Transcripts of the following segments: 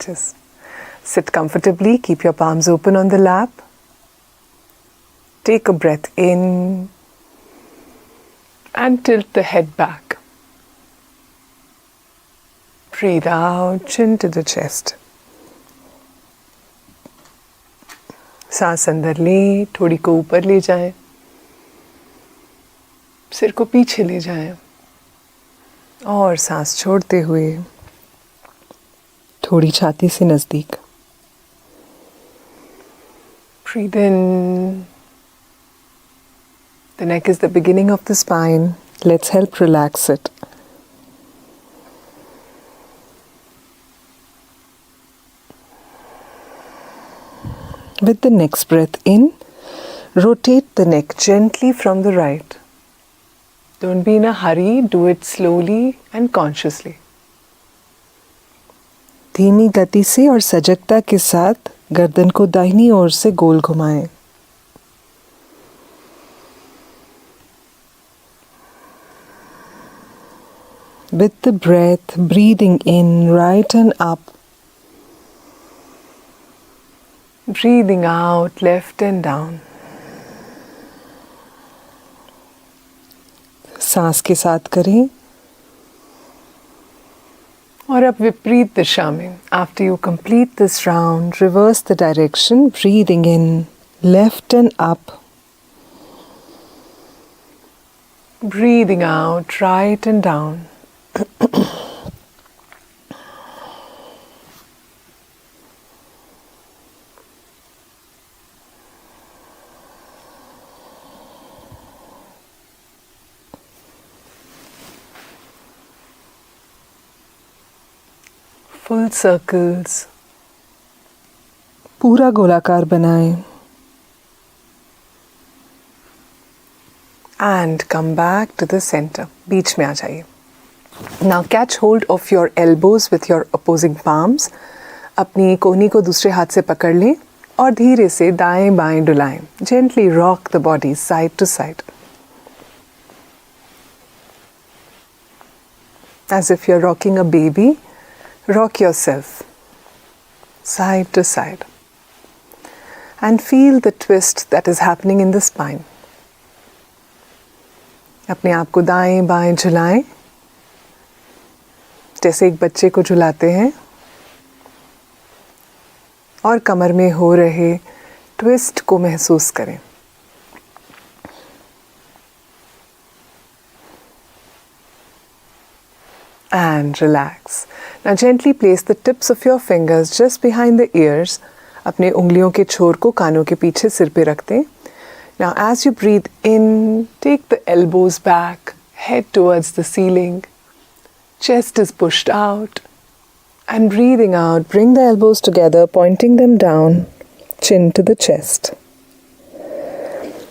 Just sit comfortably, keep your palms open on the lap. Take a breath in and tilt the head back. Breathe out, chin to the chest. सांस अंदर लें, थोड़ी को ऊपर ले जाएं, सिर को पीछे ले जाएं और सांस छोड़ते हुए थोड़ी छाती से नजदीक. Breathe in. The neck is the beginning of the spine. Let's help relax it. With the next breath in, rotate the neck gently from the right. Don't be in a hurry, do it slowly and consciously. धीमी गति से और सजगता के साथ गर्दन को दाहिनी ओर से गोल घुमाएं. With the breath, breathing in right and up. Breathing out left and down. सांस के साथ करें. और अब विपरीत दिशा में. After you complete this round, reverse the direction, breathing in left and up. Breathing out right and down. Full circles. पूरा गोलाकार बनाएं. And come back to the center. बीच में आ जाइए. Now catch hold of your elbows with your opposing palms. अपनी कोहनी को दूसरे हाथ से पकड़ लें और धीरे से दाएं बाएं डुलाएं. Gently rock the body side to side. As if you're rocking a baby. Rock yourself side to side and feel the twist that is happening in the spine. अपने आप को दाएं बाएं झुलाएं जैसे एक बच्चे को झुलाते हैं और कमर में हो रहे ट्विस्ट को महसूस करें. And relax. Now gently place the tips of your fingers just behind the ears. अपने उंगलियों के छोर को कानों के पीछे सिर पे रख दें. Now as you breathe in, take the elbows back, head towards the ceiling. Chest is pushed out. And breathing out, bring the elbows together, pointing them down, chin to the chest.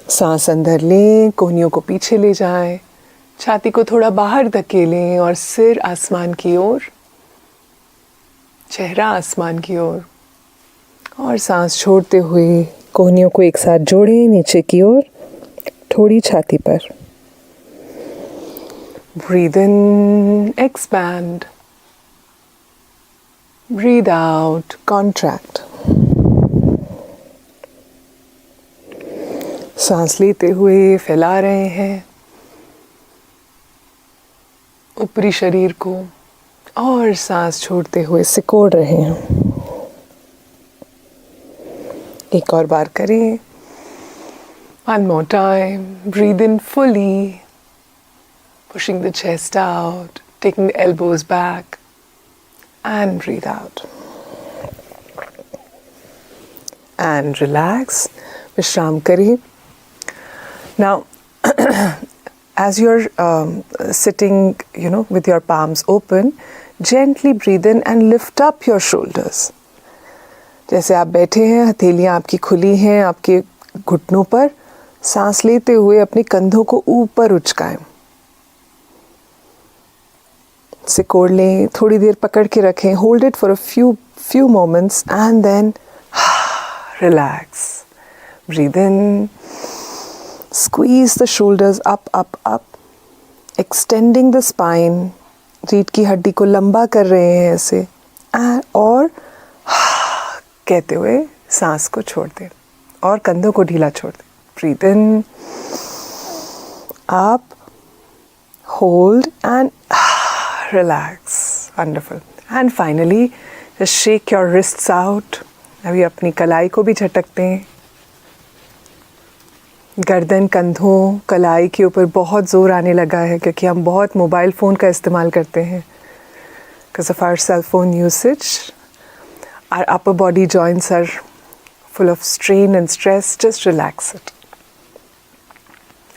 सांस अंदर लें, कोहनियों को पीछे ले जाएं. छाती को थोड़ा बाहर धकेलें और सिर आसमान की ओर, चेहरा आसमान की ओर. और सांस छोड़ते हुए कोहनियों को एक साथ जोड़ें नीचे की ओर, थोड़ी छाती पर. Breathe in, expand. Breathe out, contract. सांस लेते हुए फैला रहे हैं ऊपरी शरीर को और सांस छोड़ते हुए सिकोड़ रहे हैं. एक और बार करें. One more time. Breathe in fully, pushing the chest out, taking the elbows back, and breathe out. And relax. विश्राम करें. Now, as you're sitting, with your palms open, gently breathe in and lift up your shoulders. जैसे आप बैठे हैं, हथेलियां आपकी खुली हैं आपके घुटनों पर. सांस लेते हुए अपने कंधों को ऊपर उचकाएं. सिकोड़ लें, थोड़ी देर पकड़ के रखें. Hold it for a few moments and then relax. Breathe in. Squeeze the shoulders up, up, up. Extending the spine. रीढ़ की हड्डी को लंबा कर रहे हैं ऐसे. और कहते हुए सांस को छोड़ दें और कंधों को ढीला छोड़ दें. Breathe in, up, hold and relax. Wonderful. And finally just shake your wrists out. अभी अपनी कलाई को भी झटकते हैं. गर्दन, कंधों, कलाई के ऊपर बहुत ज़ोर आने लगा है क्योंकि हम बहुत मोबाइल फ़ोन का इस्तेमाल करते हैं. Because of our cell phone usage, our upper body joints are full of strain and stress. Just relax it.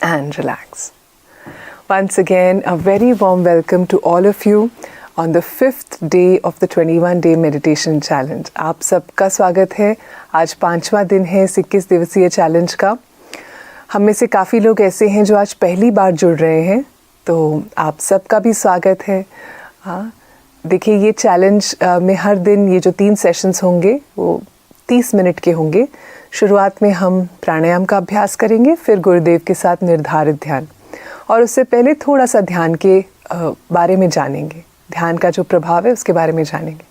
And relax. Once again, a very warm welcome to all of you on the 5th day of the 21-day meditation challenge. आप सबका स्वागत है. आज 5वां दिन है इस 21 दिवसीय चैलेंज का. हम में से काफ़ी लोग ऐसे हैं जो आज पहली बार जुड़ रहे हैं, तो आप सबका भी स्वागत है. हाँ, देखिए ये चैलेंज में हर दिन ये जो 3 सेशंस होंगे वो 30 मिनट के होंगे. शुरुआत में हम प्राणायाम का अभ्यास करेंगे, फिर गुरुदेव के साथ निर्धारित ध्यान, और उससे पहले थोड़ा सा ध्यान के बारे में जानेंगे. ध्यान का जो प्रभाव है उसके बारे में जानेंगे.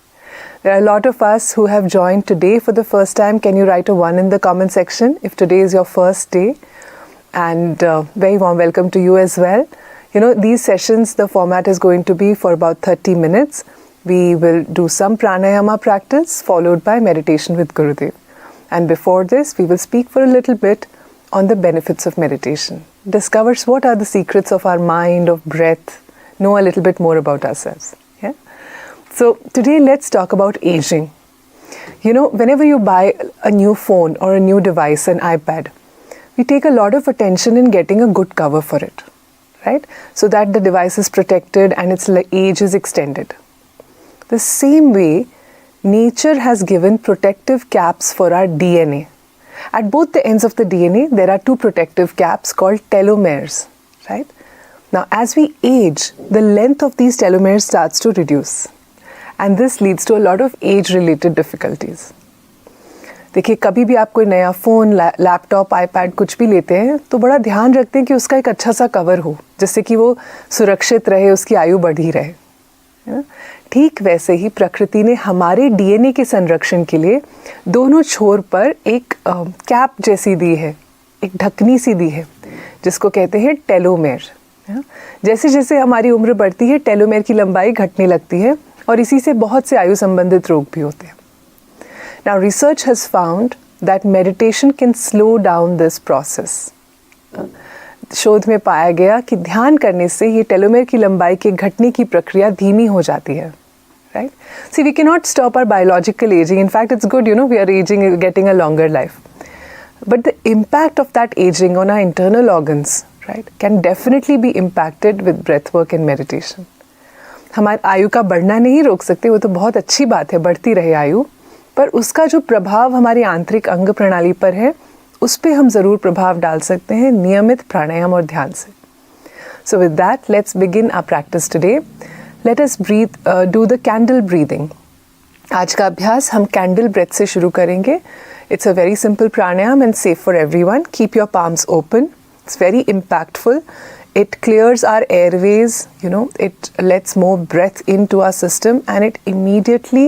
There are a lot of us who have joined today for the first time. Can you write a 1 in the comment section if today is your first day? And very warm welcome to you as well. You know, these sessions, the format is going to be for about 30 minutes. We will do some pranayama practice followed by meditation with Gurudev. And before this, we will speak for a little bit on the benefits of meditation. Discovers what are the secrets of our mind, of breath, know a little bit more about ourselves. Yeah. So today let's talk about aging. You know, whenever you buy a new phone or a new device, an iPad, we take a lot of attention in getting a good cover for it, right? So that the device is protected and its age is extended. The same way, nature has given protective caps for our DNA. At both the ends of the DNA, there are 2 protective caps called telomeres, right? Now, as we age, the length of these telomeres starts to reduce. And this leads to a lot of age-related difficulties. देखिए, कभी भी आप कोई नया phone, laptop, iPad कुछ भी लेते हैं तो बड़ा ध्यान रखते हैं कि उसका एक अच्छा सा कवर हो, जिससे कि वो सुरक्षित रहे, उसकी आयु बढ़ी रहे. ठीक वैसे ही प्रकृति ने हमारे डीएनए के संरक्षण के लिए दोनों छोर पर एक कैप जैसी दी है, एक ढकनी सी दी है, जिसको कहते हैं टेलोमेर. जैसे जैसे हमारी उम्र बढ़ती है, टेलोमेर की लंबाई घटने लगती है और इसी से बहुत से आयु संबंधित रोग भी होते हैं. Now, research has found that meditation can slow down this process. शोध में पाया गया कि ध्यान करने से ये टेलोमेर की लंबाई के घटने की प्रक्रिया धीमी हो जाती है. Right? See, we cannot stop our biological aging. In fact, it's good, you know, we are aging, getting a longer life. But the impact of that aging on our internal organs, right, can definitely be impacted with breath work and meditation. हमारी आयु का बढ़ना नहीं रोक सकते, वो तो बहुत अच्छी बात है, बढ़ती रहे आयु, पर उसका जो प्रभाव हमारी आंतरिक अंग प्रणाली पर है उस पे हम ज़रूर प्रभाव डाल सकते हैं नियमित प्राणायाम और ध्यान से. So with that let's begin our practice today. Let us breathe, do the candle breathing. आज का अभ्यास हम कैंडल ब्रेथ से शुरू करेंगे. It's a very simple pranayama and safe for everyone. Keep your palms open. It's very impactful. It clears our airways, you know, it lets more breath into our system and it immediately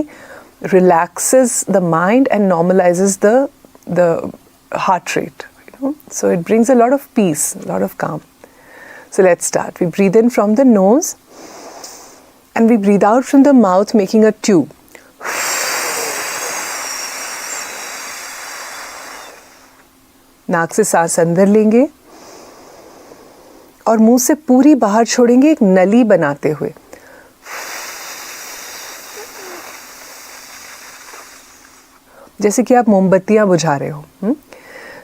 relaxes the mind and normalizes the heart rate, you know. So it brings a lot of peace, a lot of calm. So let's start. We breathe in from the nose and we breathe out from the mouth, making a tube. नाक से सांस अंदर लेंगे और मुंह से पूरी बाहर छोड़ेंगे, एक नली बनाते हुए. जैसे कि आप मोमबत्तियां बुझा रहे हो.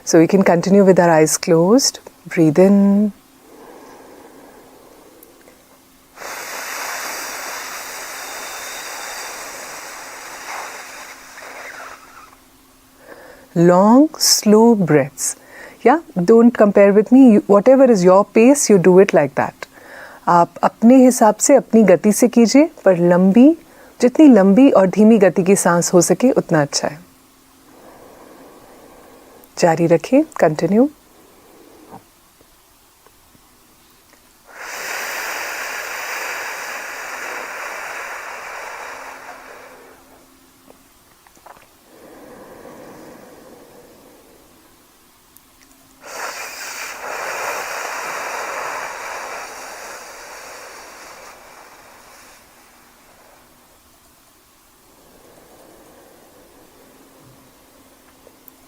So we can continue with our eyes closed. Breathe in, long slow breaths. Yeah, don't compare with me. Whatever is your pace, you do it like that. आप अपने हिसाब से अपनी गति से कीजिए, पर लंबी, जितनी लंबी और धीमी गति की सांस हो सके उतना अच्छा है. जारी रखिए. Continue.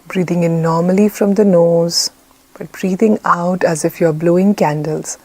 Breathing in normally from the nose, but breathing out as if you're blowing candles.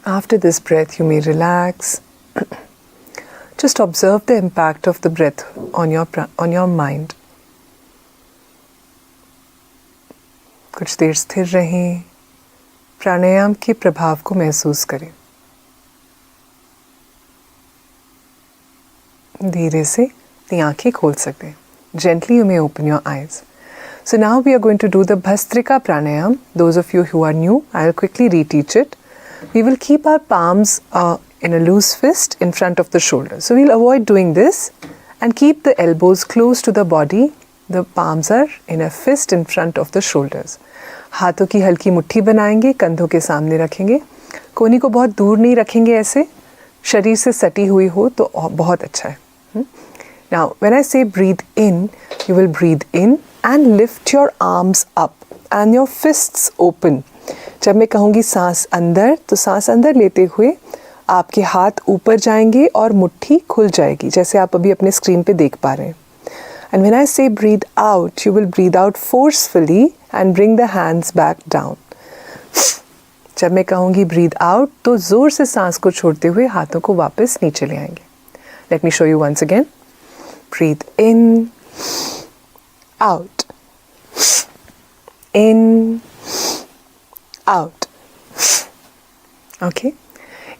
After this breath, you may relax. Just observe the impact of the breath on your mind. कुछ देर स्थिर रहें, प्राणायाम के प्रभाव को महसूस करें. धीरे से अपनी आंखें खोल सकते हैं. Gently you may open your eyes. So now we are going to do the Bhastrika Pranayam. Those of you who are new, I'll quickly reteach it. We will keep our palms in a loose fist in front of the shoulders. So we'll avoid doing this and keep the elbows close to the body. The palms are in a fist in front of the shoulders. हाथों की हल्की मुट्ठी बनाएंगे, कंधों के सामने रखेंगे. कोहनी को बहुत दूर नहीं रखेंगे, ऐसे शरीर से सटी हुई हो तो बहुत अच्छा है. Now, when I say breathe in, you will breathe in and lift your arms up and your fists open. जब मैं कहूँगी सांस अंदर, तो सांस अंदर लेते हुए आपके हाथ ऊपर जाएंगे और मुट्ठी खुल जाएगी, जैसे आप अभी अपने स्क्रीन पे देख पा रहे हैं. And when I say breathe out, you will breathe out forcefully and bring the hands back down. जब मैं कहूँगी breathe out, तो जोर से सांस को छोड़ते हुए हाथों को वापस नीचे ले आएंगे. Let me show you once again. Breathe in, out, in, out. Okay?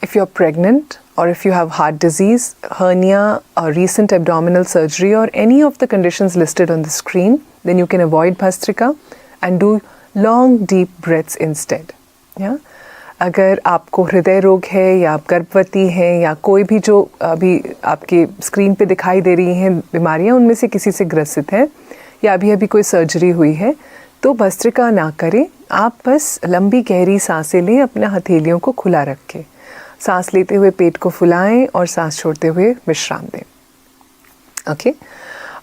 If you're pregnant or if you have heart disease, hernia, or recent abdominal surgery, or any of the conditions listed on the screen, then you can avoid Bhastrika and do long deep breaths instead. Yeah? अगर आपको हृदय रोग है या आप गर्भवती हैं या कोई भी जो अभी आपके स्क्रीन पे दिखाई दे रही हैं बीमारियां, उनमें से किसी से ग्रसित हैं या अभी कोई सर्जरी हुई है, तो भस्त्रिका ना करें. आप बस लंबी गहरी सांसें लें, अपने हथेलियों को खुला रखें. सांस लेते हुए पेट को फुलाएं और सांस छोड़ते हुए विश्राम दें. ओके.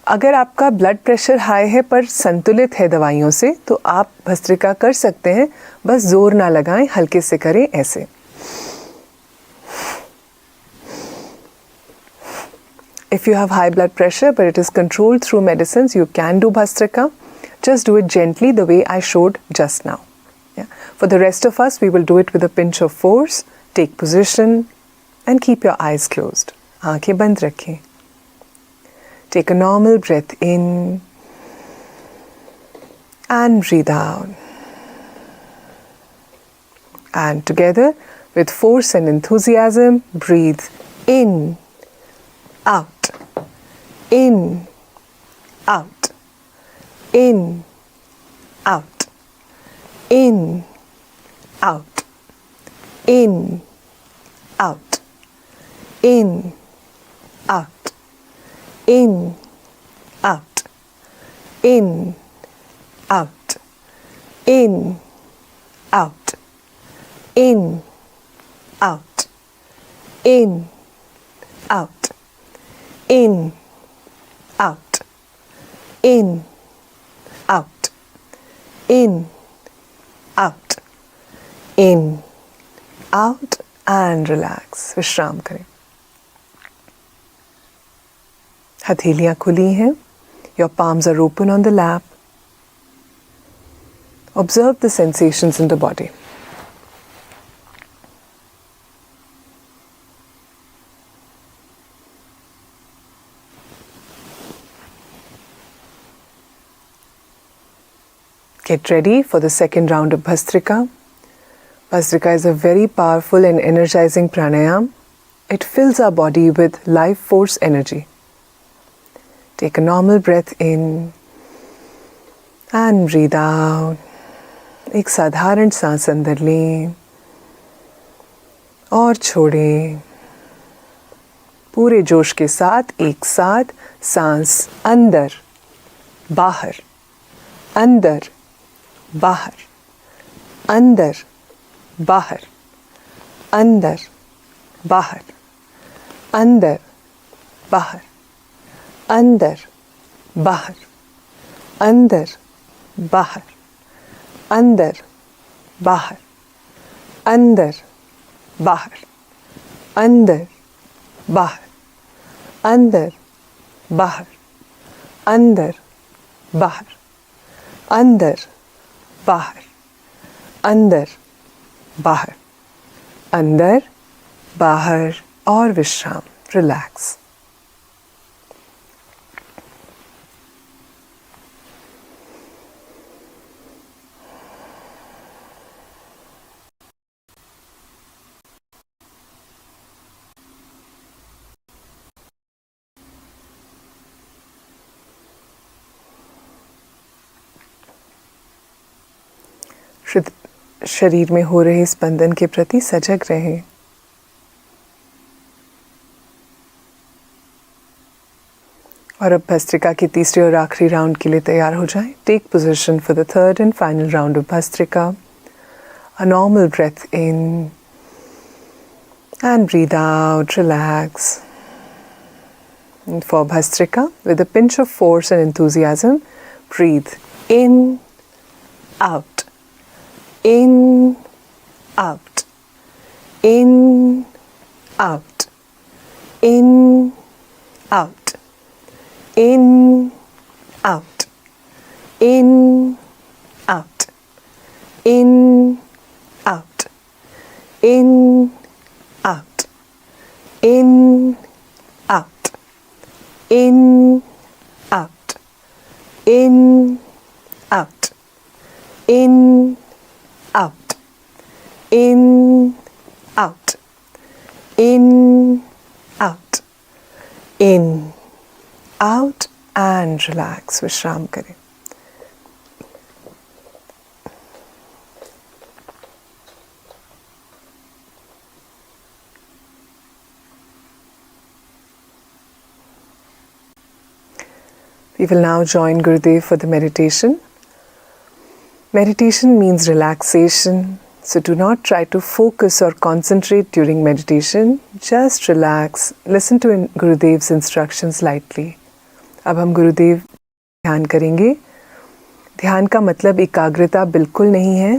अगर आपका ब्लड प्रेशर हाई है पर संतुलित है दवाइयों से, तो आप भस्त्रिका कर सकते हैं, बस जोर ना लगाएं, हल्के से करें ऐसे. If you have high blood pressure but it is controlled through medicines, you can do Bhastrika. Just do it gently the way I showed just now. Yeah. For the rest of us, we will do it with a pinch of force. Take position and keep your eyes closed. आंखें बंद रखें. Take a normal breath in and breathe out. And together, with force and enthusiasm, breathe in, out, in, out, in, out, in, out, in, out, in, out, in, out, in, out, in, out, in, out, in, out, in, out, in, out, in, out, in, out, and relax. विश्राम करें. हथेलियां खुली हैं. Your palms are open on the lap. Observe the sensations in the body. Get ready for the second round of Bhastrika. Bhastrika is a very powerful and energizing pranayam. It fills our body with life force energy. Take a normal breath in and breathe out. एक साधारण सांस अंदर लें और छोड़ें। पूरे जोश के साथ एक साथ सांस अंदर बाहर, अंदर बाहर, अंदर बाहर, अंदर बाहर, अंदर बाहर, अंदर बाहर, अंदर बाहर, अंदर बाहर, अंदर बाहर, अंदर बाहर, अंदर बाहर, अंदर बाहर, अंदर बाहर, अंदर बाहर, अंदर बाहर और विश्राम। रिलैक्स। शरीर में हो रहे स्पंदन के प्रति सजग रहें। और अब भस्त्रिका की तीसरे और आखिरी राउंड के लिए तैयार हो जाएं। Take position for the third and final round of bhastrika. A normal breath in and breathe out, relax. For Bhastrika, with a pinch of force and enthusiasm, breathe in, out, in, out, in, out, in, out, in, out, in, out, in, out, in, out, in, out, in, out, in, out, in, out, in, out, in, out, in, out and relax. विश्राम करें। We will now join Gurudev for the meditation. Meditation means relaxation, so do not try to focus or concentrate during meditation. Just relax. Listen to Gurudev's instructions lightly. अब हम गुरुदेव ध्यान करेंगे। ध्यान का मतलब एकाग्रता बिल्कुल नहीं है।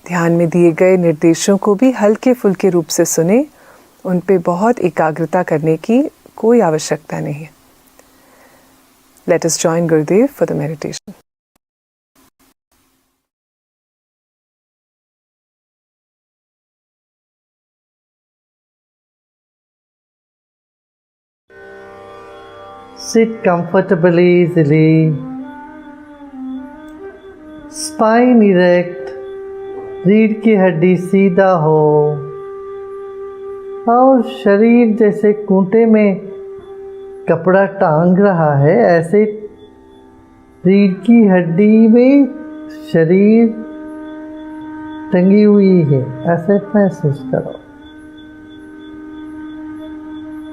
ध्यान में दिए गए निर्देशों को भी हल्के फुल्के रूप से सुने। उन पे बहुत एकाग्रता करने की कोई आवश्यकता नहीं है। Let us join Gurudev for the meditation. Sit comfortably, easily. Spine erect. रीढ़ की हड्डी सीधा हो और शरीर जैसे खूंटे में कपड़ा टांग रहा है, ऐसे रीढ़ की हड्डी में शरीर टंगी हुई है, ऐसे महसूस करो।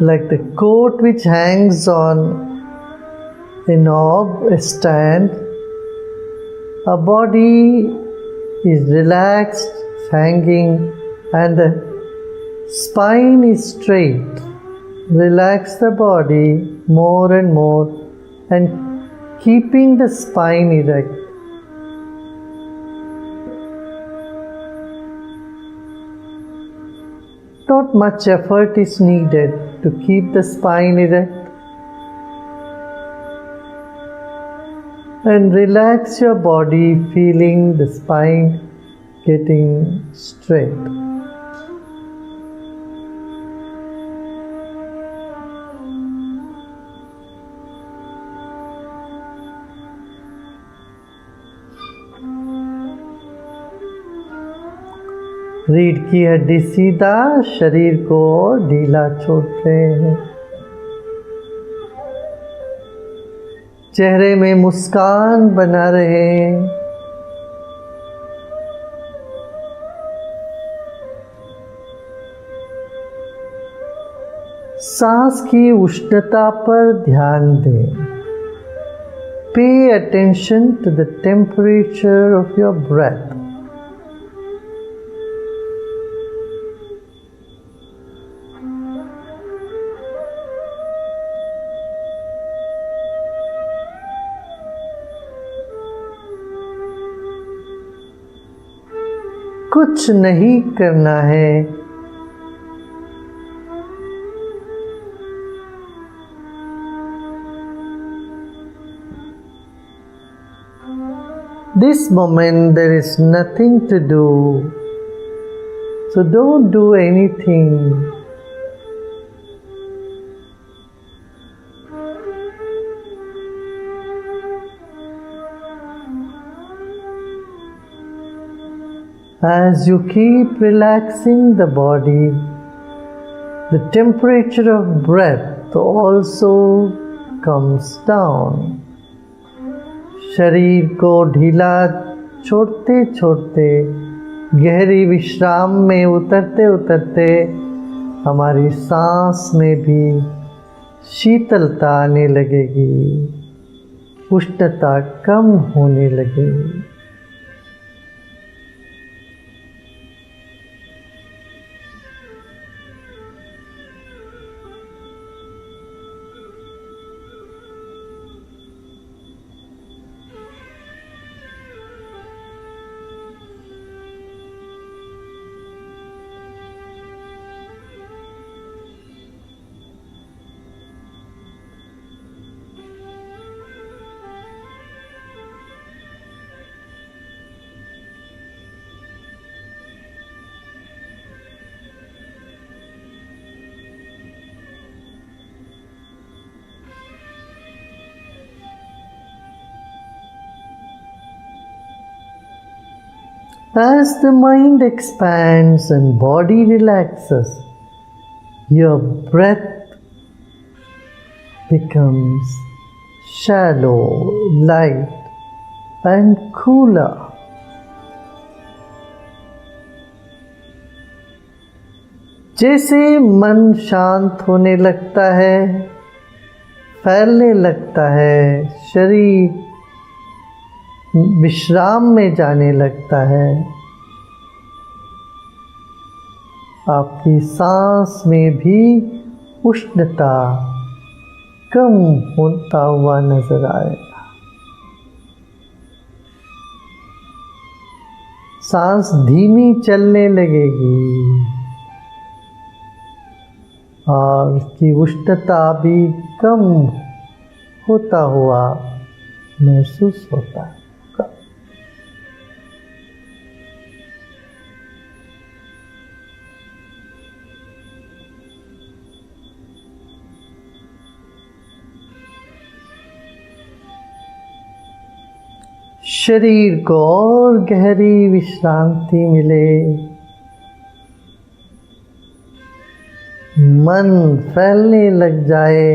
Like the coat which hangs on a knob, a stand, our body is relaxed, hanging, and the spine is straight. Relax the body more and more and keeping the spine erect. Not much effort is needed to keep the spine erect. And relax your body, feeling the spine getting straight. रीढ़ की हड्डी सीधा, शरीर को ढीला छोड़ रहे हैं। चेहरे में मुस्कान बना रहे। सांस की उष्णता पर ध्यान दें। Pay attention to the temperature of your breath. कुछ नहीं करना है, this moment there is nothing to do, so don't do anything. As you keep relaxing the body, the temperature of breath also comes down. शरीर को ढीला छोड़ते छोड़ते, गहरी विश्राम में उतरते उतरते हमारी सांस में भी शीतलता आने लगेगी, उष्णता कम होने लगेगी। As the mind expands and body relaxes, your breath becomes shallow, light and cooler. जैसे मन शांत होने लगता है, फैलने लगता है, शरीर विश्राम में जाने लगता है, आपकी सांस में भी उष्णता कम होता हुआ नजर आएगा। सांस धीमी चलने लगेगी और उसकी उष्णता भी कम होता हुआ महसूस होता है। शरीर को और गहरी विश्रांति मिले, मन फैलने लग जाए,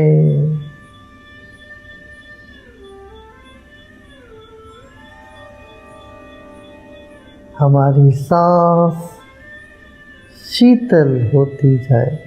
हमारी सांस शीतल होती जाए।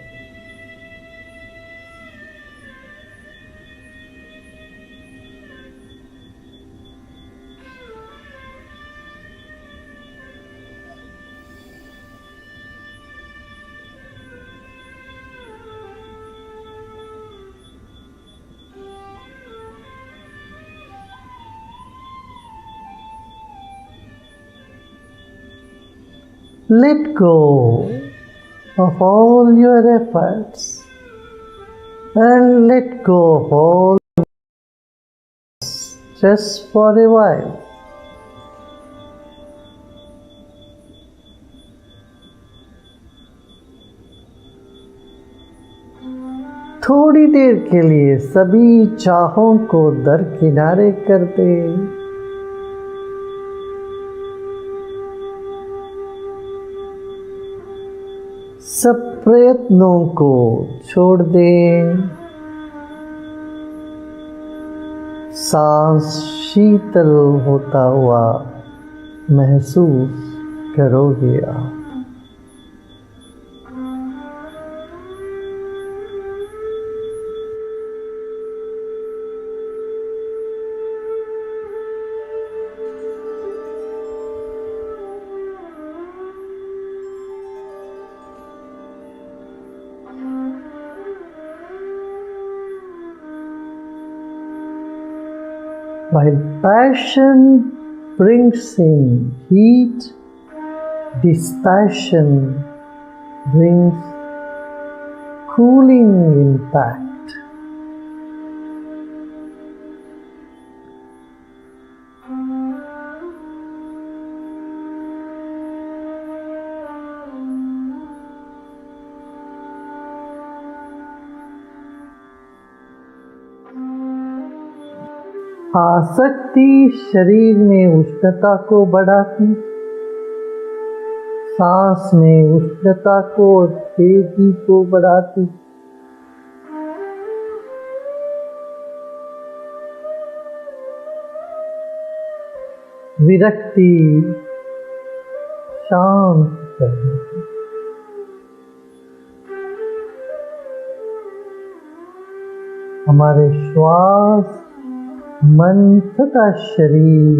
Let go of all your efforts and let go of all just for a while. थोड़ी देर के लिए सभी चाहों को दरकिनारे कर दे। सब प्रयत्नों को छोड़ दें, सांस शीतल होता हुआ महसूस करोगे आप। While passion brings in heat, dispassion brings cooling impact. आसक्ति शरीर में उष्णता को बढ़ाती, सांस में उष्णता को और तेजी को बढ़ाती। विरक्ति शांत कर देती। हमारे श्वास, मन तथा शरीर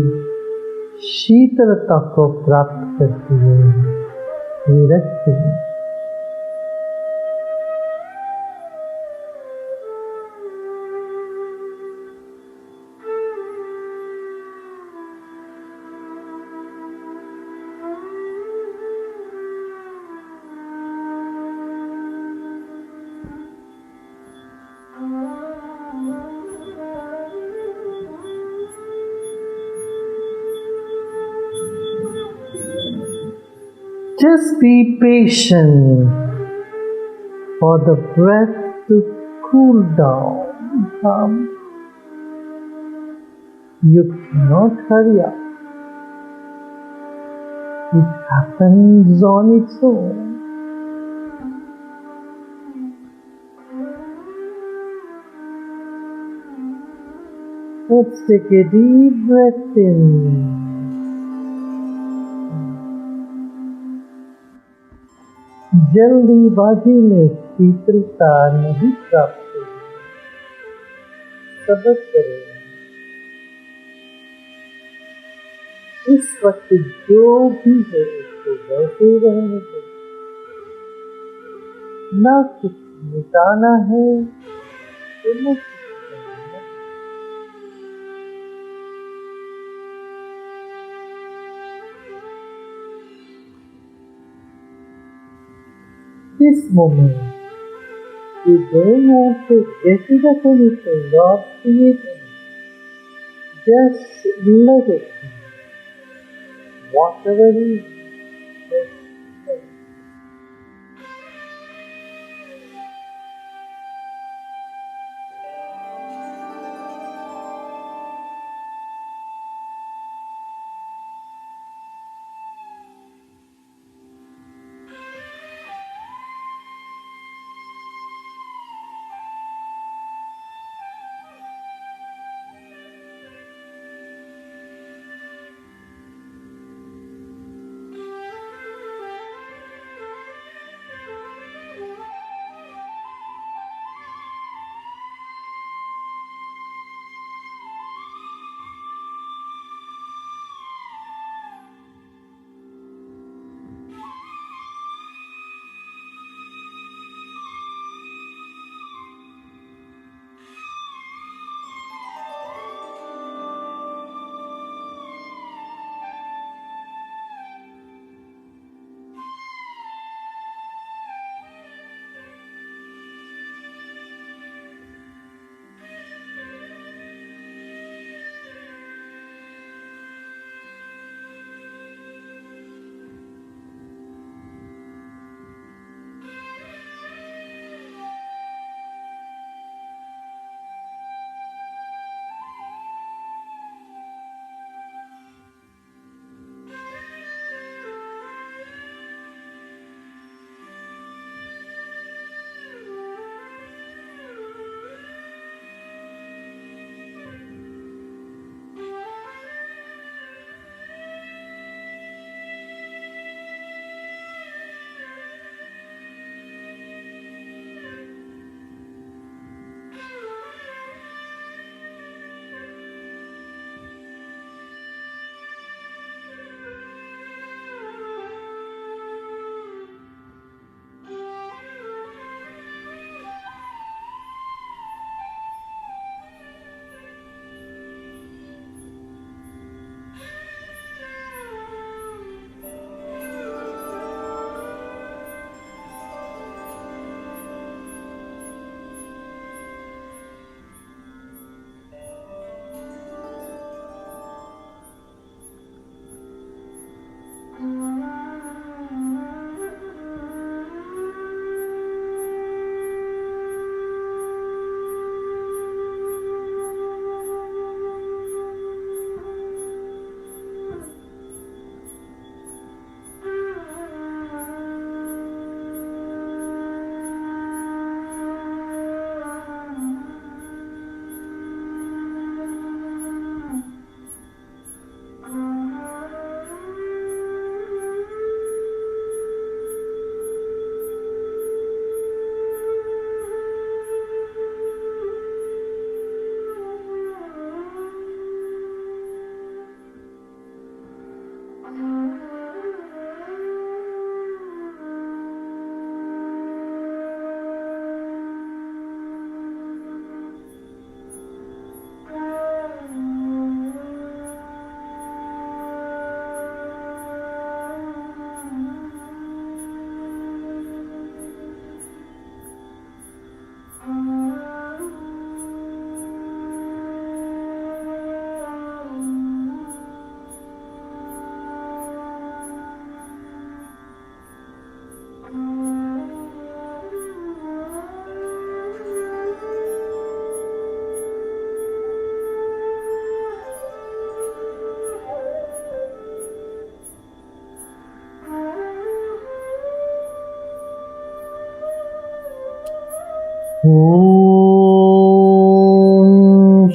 शीतलता को प्राप्त करती है। विरक्ति Just be patient for the breath to cool down. You cannot hurry up. It happens on its own. Let's take a deep breath in. जल्दीबाजी में शीतलता नहीं प्राप्त होगी। सब्र करें। इस वक्त जो भी है उसको वैसे ही रहने दो। ना कुछ मिटाना है तो न कुछ करना है। This moment, you don't want to get rid of anything or create anything. Just let it be. Whatever is, just let it be.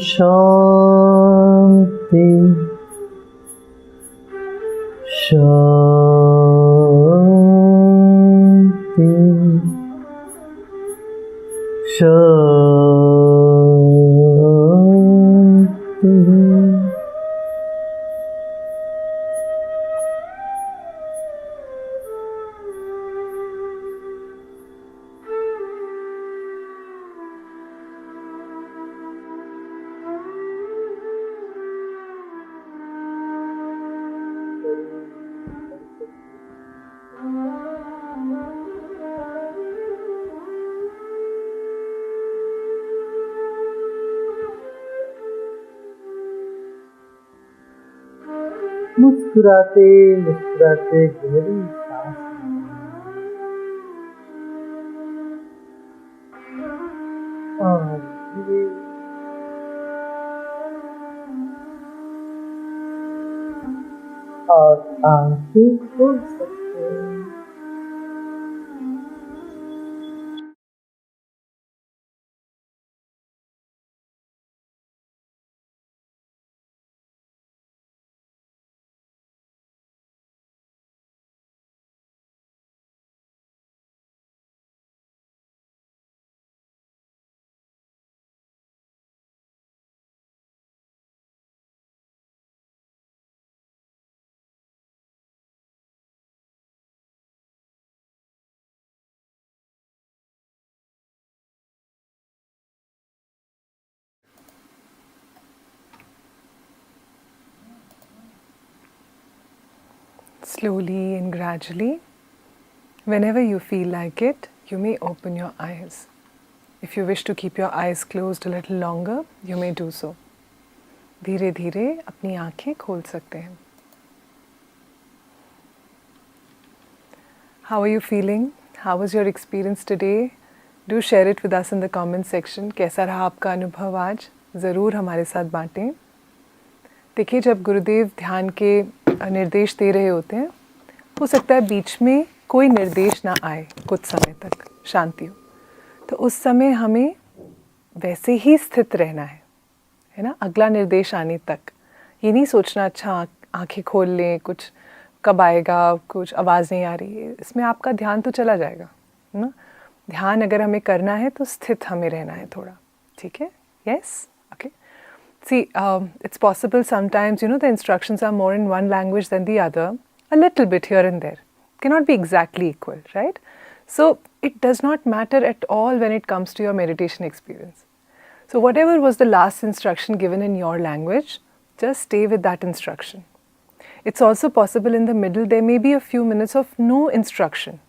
शांति शांति शांति। मुस्कुराते मुस्कुराते गहरी सांस लें और धीरे और आंखें खोल सकते हैं। Slowly and gradually, whenever you feel like it, you may open your eyes. If you wish to keep your eyes closed a little longer, you may do so. धीरे धीरे अपनी आँखें खोल सकते हैं. How are you feeling? How was your experience today? Do share it with us in the comment section. कैसा रहा आपका अनुभव आज? ज़रूर हमारे साथ बांटें. देखिए, जब गुरुदेव ध्यान के निर्देश दे रहे होते हैं, हो सकता है बीच में कोई निर्देश ना आए कुछ समय तक, शांति हो, तो उस समय हमें वैसे ही स्थित रहना है ना, अगला निर्देश आने तक. ये नहीं सोचना अच्छा आंखें खोल लें, कुछ कब आएगा, कुछ आवाज़ नहीं आ रही है, इसमें आपका ध्यान तो चला जाएगा ना. ध्यान अगर हमें करना है तो स्थित हमें रहना है थोड़ा, ठीक है? Yes, okay. See, it's possible sometimes, the instructions are more in one language than the other, a little bit here and there. Cannot be exactly equal, right? So, it does not matter at all when it comes to your meditation experience. So, whatever was the last instruction given in your language, just stay with that instruction. It's also possible in the middle there may be a few minutes of no instruction.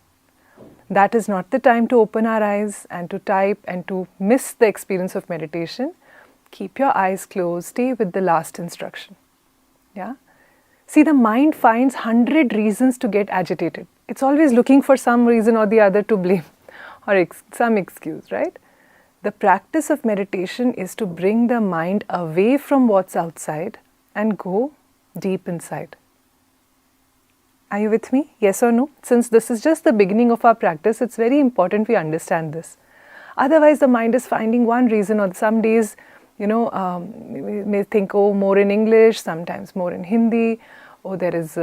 That is not the time to open our eyes and to type and to miss the experience of meditation. Keep your eyes closed, stay with the last instruction. Yeah? See, the mind finds 100 reasons to get agitated. It's always looking for some reason or the other to blame or some excuse, right? The practice of meditation is to bring the mind away from what's outside and go deep inside. Are you with me? Yes or no? Since this is just the beginning of our practice, it's very important we understand this. Otherwise, the mind is finding one reason, or some days, we may think, oh, more in English, sometimes more in Hindi, oh, there is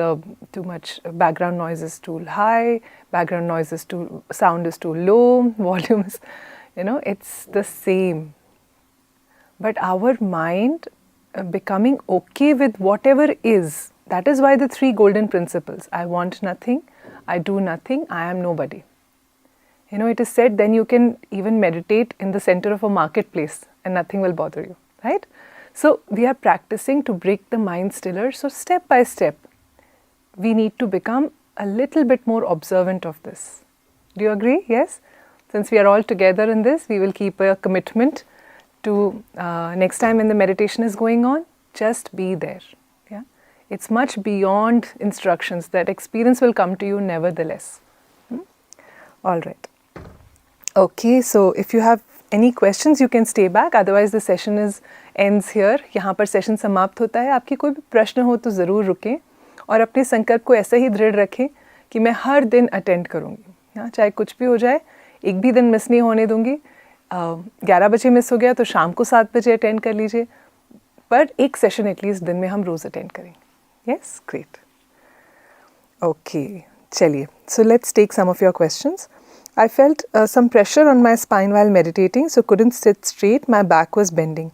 too much background noise is too high, background noise is sound is too low, volume is, it's the same. But our mind becoming okay with whatever is, that is why the 3 golden principles, I want nothing, I do nothing, I am nobody. It is said then you can even meditate in the center of a marketplace and nothing will bother you, right? So, we are practicing to break the mind stiller. So, step by step, we need to become a little bit more observant of this. Do you agree? Yes? Since we are all together in this, we will keep a commitment to next time when the meditation is going on, just be there. Yeah? It's much beyond instructions. That experience will come to you nevertheless. All right. Okay, so if you have any questions, you can stay back. Otherwise, the session ends here. यहाँ पर session समाप्त होता है. आपकी कोई भी प्रश्न हो तो ज़रूर रुकें और अपने संकल्प को ऐसे ही दृढ़ रखें कि मैं हर दिन अटेंड करूँगी. हाँ, चाहे कुछ भी हो जाए, एक भी दिन मिस नहीं होने दूँगी. 11 बजे मिस हो गया तो शाम को 7 बजे अटेंड कर लीजिए, पर एक सेशन एटलीस्ट दिन में हम रोज़ अटेंड करेंगे. Yes, great. ओके, चलिए. So let's take some of your questions. I felt some pressure on my spine while meditating, so couldn't sit straight. My back was bending.